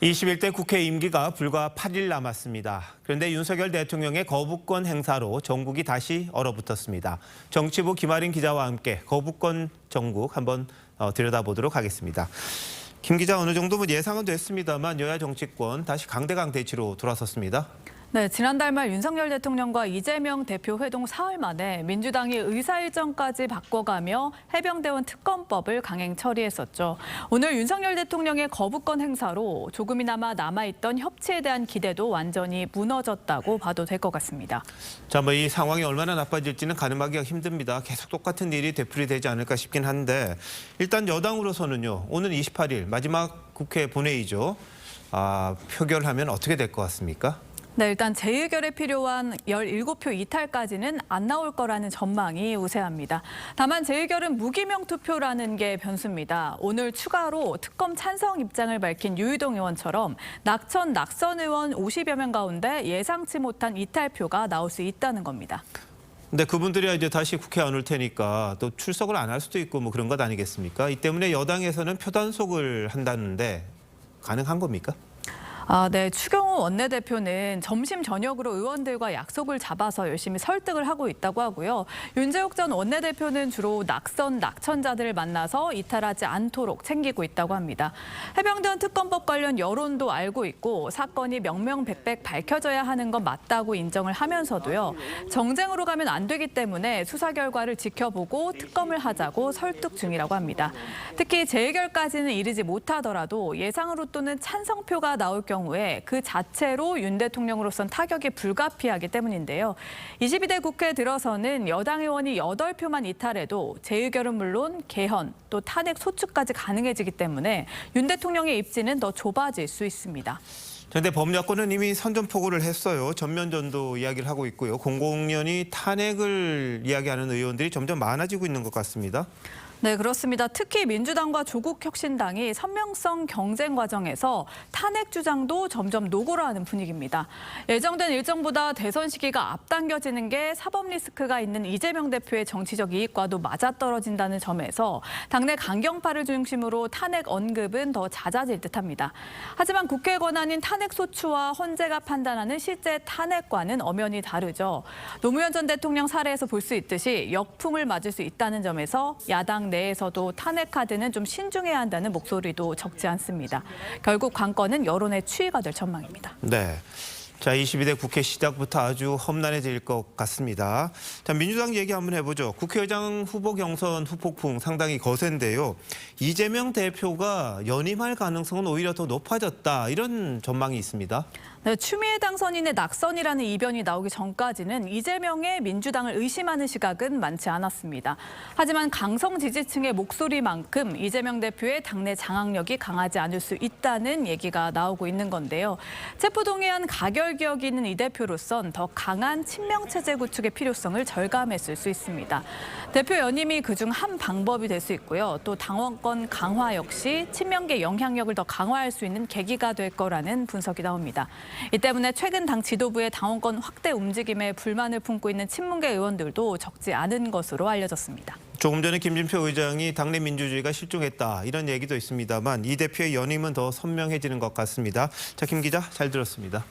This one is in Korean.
21대 국회 임기가 불과 8일 남았습니다. 그런데 윤석열 대통령의 거부권 행사로 전국이 다시 얼어붙었습니다. 정치부 김아린 기자와 함께 거부권 전국 한번 들여다보도록 하겠습니다. 김 기자, 어느 정도 예상은 됐습니다만 여야 정치권 다시 강대강 대치로 돌아섰습니다. 네, 지난달 말 윤석열 대통령과 이재명 대표 회동 사흘 만에 민주당이 의사 일정까지 바꿔가며 해병대원 특검법을 강행 처리했었죠. 오늘 윤석열 대통령의 거부권 행사로 조금이나마 남아있던 협치에 대한 기대도 완전히 무너졌다고 봐도 될 것 같습니다. 자, 이 상황이 얼마나 나빠질지는 가늠하기가 힘듭니다. 계속 똑같은 일이 되풀이되지 않을까 싶긴 한데 일단 여당으로서는요. 오는 28일 마지막 국회 본회의죠. 표결하면 어떻게 될 것 같습니까? 네, 일단 재의결에 필요한 17표 이탈까지는 안 나올 거라는 전망이 우세합니다. 다만 재의결은 무기명 투표라는 게 변수입니다. 오늘 추가로 특검 찬성 입장을 밝힌 유희동 의원처럼 낙천 의원 50여 명 가운데 예상치 못한 이탈표가 나올 수 있다는 겁니다. 근데 그분들이 이제 다시 국회에 안 올 테니까 또 출석을 안 할 수도 있고 그런 것 아니겠습니까? 이 때문에 여당에서는 표단속을 한다는데 가능한 겁니까? 네, 추경호 원내대표는 점심 저녁으로 의원들과 약속을 잡아서 열심히 설득을 하고 있다고 하고요. 윤재욱 전 원내대표는 주로 낙천자들을 만나서 이탈하지 않도록 챙기고 있다고 합니다. 해병대원 특검법 관련 여론도 알고 있고 사건이 명명백백 밝혀져야 하는 건 맞다고 인정을 하면서도요. 정쟁으로 가면 안 되기 때문에 수사 결과를 지켜보고 특검을 하자고 설득 중이라고 합니다. 특히 재의결까지는 이르지 못하더라도 예상으로 또는 찬성표가 나올 경우에 그 자체로 윤 대통령으로선 타격이 불가피하기 때문인데요. 22대 국회에 들어서는 여당 의원이 8표만 이탈해도 재의결은 물론 개헌 또 탄핵 소추까지 가능해지기 때문에 윤 대통령의 입지는 더 좁아질 수 있습니다. 그런데 범야권은 이미 선전포고를 했어요. 전면전도 이야기를 하고 있고요. 공공연히 탄핵을 이야기하는 의원들이 점점 많아지고 있는 것 같습니다. 네, 그렇습니다. 특히 민주당과 조국혁신당이 선명성 경쟁 과정에서 탄핵 주장도 점점 노골화하는 분위기입니다. 예정된 일정보다 대선 시기가 앞당겨지는 게 사법 리스크가 있는 이재명 대표의 정치적 이익과도 맞아떨어진다는 점에서 당내 강경파를 중심으로 탄핵 언급은 더 잦아질 듯합니다. 하지만 국회 권한인 탄핵 소추와 헌재가 판단하는 실제 탄핵과는 엄연히 다르죠. 노무현 전 대통령 사례에서 볼 수 있듯이 역풍을 맞을 수 있다는 점에서 야당 내에서도 탄핵 카드는 좀 신중해야 한다는 목소리도 적지 않습니다. 결국 관건은 여론의 추이가 될 전망입니다. 네. 자, 22대 국회 시작부터 아주 험난해질 것 같습니다. 자, 민주당 얘기 한번 해보죠. 국회의장 후보 경선 후폭풍 상당히 거센데요. 이재명 대표가 연임할 가능성은 오히려 더 높아졌다. 이런 전망이 있습니다. 네, 추미애 당선인의 낙선이라는 이변이 나오기 전까지는 이재명의 민주당을 의심하는 시각은 많지 않았습니다. 하지만 강성 지지층의 목소리만큼 이재명 대표의 당내 장악력이 강하지 않을 수 있다는 얘기가 나오고 있는 건데요. 체포동의안 가결 기억이 있는 이 대표로선 더 강한 친명체제 구축의 필요성을 절감했을 수 있습니다. 대표 연임이 그중 한 방법이 될 수 있고요. 또 당원권 강화 역시 친명계 영향력을 더 강화할 수 있는 계기가 될 거라는 분석이 나옵니다. 이 때문에 최근 당 지도부의 당원권 확대 움직임에 불만을 품고 있는 친문계 의원들도 적지 않은 것으로 알려졌습니다. 조금 전에 김진표 의장이 당내 민주주의가 실종했다. 이런 얘기도 있습니다만 이 대표의 연임은 더 선명해지는 것 같습니다. 자, 김 기자 잘 들었습니다.